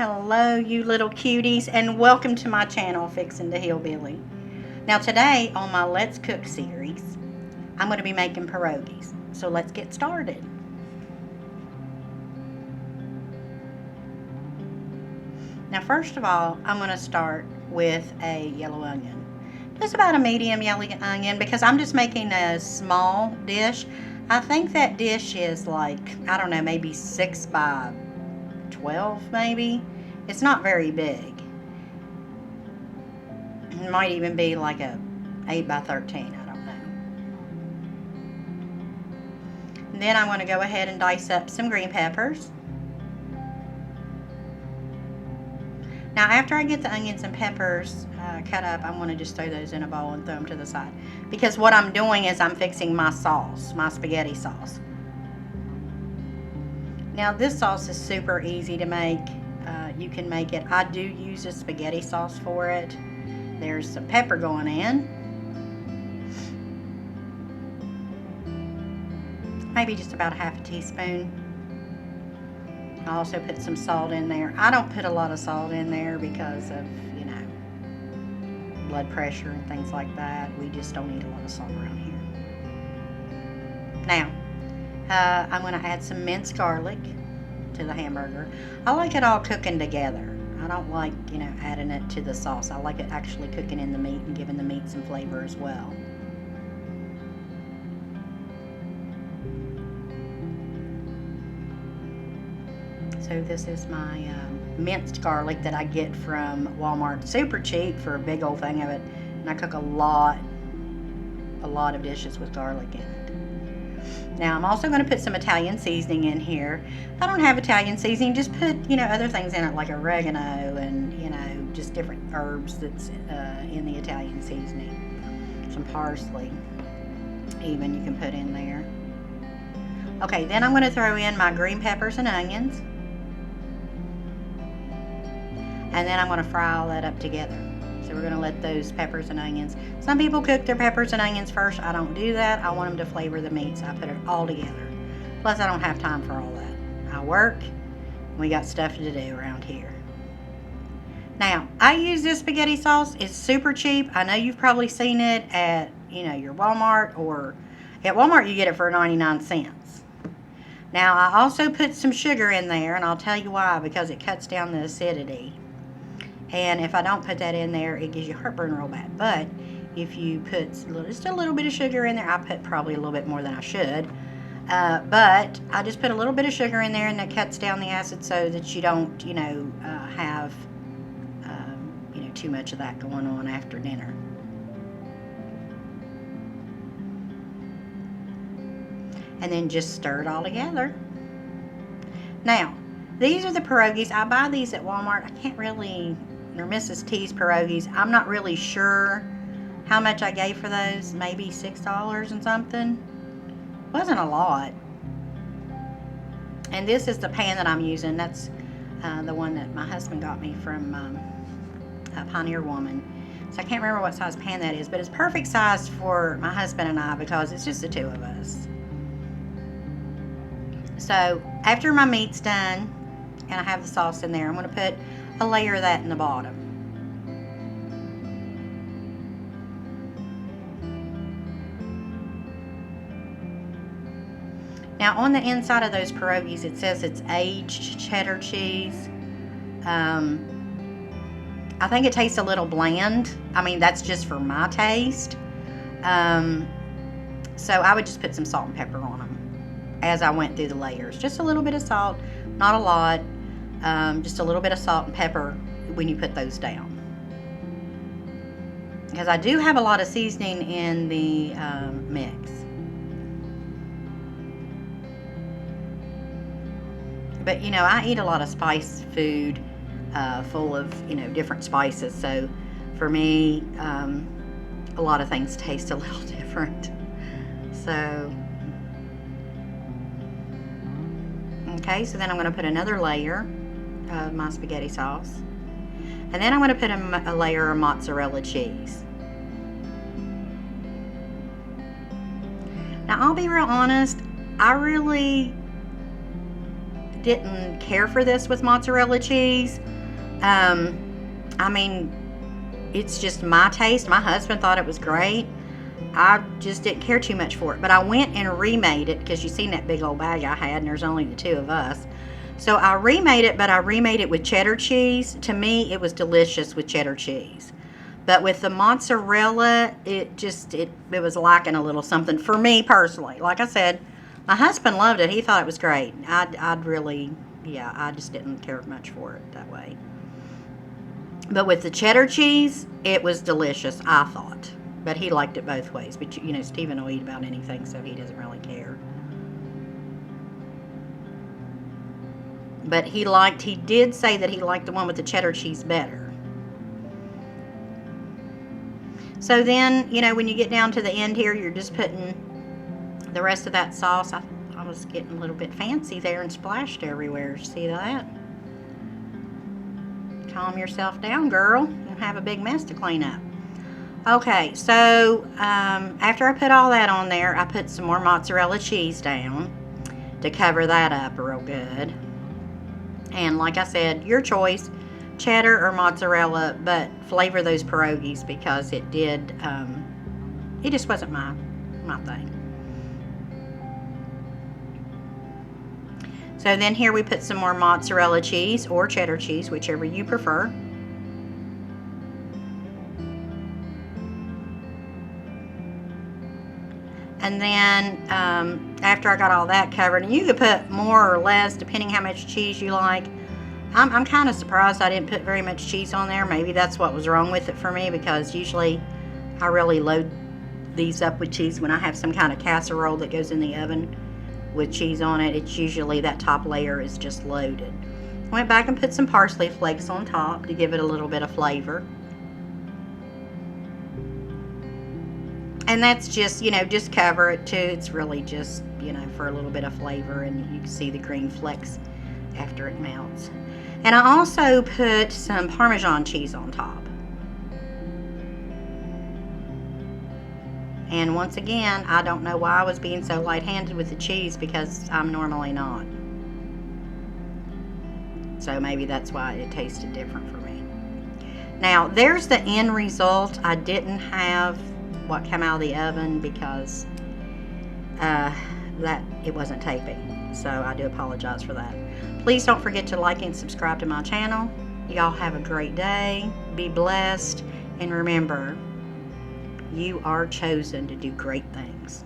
Hello, you little cuties, and welcome to my channel, Fixin' the Hillbilly. Now today on my Let's Cook series, I'm going to be making pierogies. So let's get started. Now first of all, I'm going to start with a yellow onion. Just about a medium yellow onion because I'm just making a small dish. I think that dish is like, I don't know, maybe 6 by 12 maybe. It's not very big. It might even be like a 8 by 13, I don't know. And then I'm going to go ahead and dice up some green peppers. Now after I get the onions and peppers cut up, I'm going to just throw those in a bowl and throw them to the side. Because what I'm doing is I'm fixing my sauce, my spaghetti sauce. Now this sauce is super easy to make. You can make it. I do use a spaghetti sauce for it. There's some pepper going in. Maybe just about a half a teaspoon. I also put some salt in there. I don't put a lot of salt in there because of, you know, blood pressure and things like that. We just don't eat a lot of salt around here. Now, I'm going to add some minced garlic to the hamburger. I like it all cooking together. I don't like, you know, adding it to the sauce. I like it actually cooking in the meat and giving the meat some flavor as well. So this is my minced garlic that I get from Walmart. Super cheap for a big old thing of it. And I cook a lot of dishes with garlic in it. Now I'm also going to put some Italian seasoning in here. If I don't have Italian seasoning, just put, you know, other things in it like oregano and, you know, just different herbs that's in the Italian seasoning. Some parsley even you can put in there. Okay, then I'm going to throw in my green peppers and onions. And then I'm going to fry all that up together. So we're going to let those peppers and onions. Some people cook their peppers and onions first. I don't do that. I want them to flavor the meat, so I put it all together. Plus, I don't have time for all that. I work, and we got stuff to do around here. Now, I use this spaghetti sauce. It's super cheap. I know you've probably seen it at, you know, your Walmart, or at Walmart you get it for 99 cents. Now, I also put some sugar in there, and I'll tell you why, because it cuts down the acidity. And if I don't put that in there, it gives you heartburn real bad. But if you put just a little bit of sugar in there, I put probably a little bit more than I should. But I just put a little bit of sugar in there, and that cuts down the acid so that you don't, you know, have, you know, too much of that going on after dinner. And then just stir it all together. Now, these are the pierogies. I buy these at Walmart. I can't really... They're Mrs. T's pierogies. I'm not really sure how much I gave for those. Maybe $6 and something. Wasn't a lot. And this is the pan that I'm using. That's the one that my husband got me from Pioneer Woman. So I can't remember what size pan that is, but it's perfect size for my husband and I because it's just the two of us. So after my meat's done and I have the sauce in there, I'm going to put a layer of that in the bottom. Now on the inside of those pierogies, it says it's aged cheddar cheese. I think it tastes a little bland. I mean, that's just for my taste. So I would just put some salt and pepper on them as I went through the layers. Just a little bit of salt, not a lot. Just a little bit of salt and pepper when you put those down. Because I do have a lot of seasoning in the mix. But, you know, I eat a lot of spice food full of, you know, different spices. So, for me, a lot of things taste a little different. So, okay, so then I'm going to put another layer of my spaghetti sauce. And then I'm going to put a layer of mozzarella cheese. Now, I'll be real honest, I really didn't care for this with mozzarella cheese. I mean, it's just my taste. My husband thought it was great. I just didn't care too much for it. But I went and remade it because you seen that big old bag I had, and there's only the two of us. So I remade it, but I remade it with cheddar cheese. To me, it was delicious with cheddar cheese. But with the mozzarella, it was lacking a little something for me personally. Like I said, my husband loved it. He thought it was great. I'd really, yeah, I just didn't care much for it that way. But with the cheddar cheese, it was delicious, I thought. But he liked it both ways. But, you know, Stephen will eat about anything, so he doesn't really care. But he did say that he liked the one with the cheddar cheese better. So then, you know, when you get down to the end here, you're just putting the rest of that sauce. I was getting a little bit fancy there and splashed everywhere. See that? Calm yourself down, girl. You'll have a big mess to clean up. Okay, so after I put all that on there, I put some more mozzarella cheese down to cover that up real good. And like I said, your choice, cheddar or mozzarella, but flavor those pierogies because it did, it just wasn't my thing. So then here we put some more mozzarella cheese or cheddar cheese, whichever you prefer. And then after I got all that covered, and you could put more or less depending how much cheese you like. I'm kind of surprised I didn't put very much cheese on there. Maybe that's what was wrong with it for me, because usually I really load these up with cheese when I have some kind of casserole that goes in the oven with cheese on it. It's usually that top layer is just loaded. I went back and put some parsley flakes on top to give it a little bit of flavor. And that's just, you know, just cover it too. It's really just, you know, for a little bit of flavor, and you can see the green flecks after it melts. And I also put some Parmesan cheese on top. And once again, I don't know why I was being so light-handed with the cheese, because I'm normally not. So maybe that's why it tasted different for me. Now, there's the end result. I didn't have what came out of the oven because that it wasn't taping. So I do apologize for that. Please don't forget to like and subscribe to my channel. Y'all have a great day. Be blessed. And remember, you are chosen to do great things.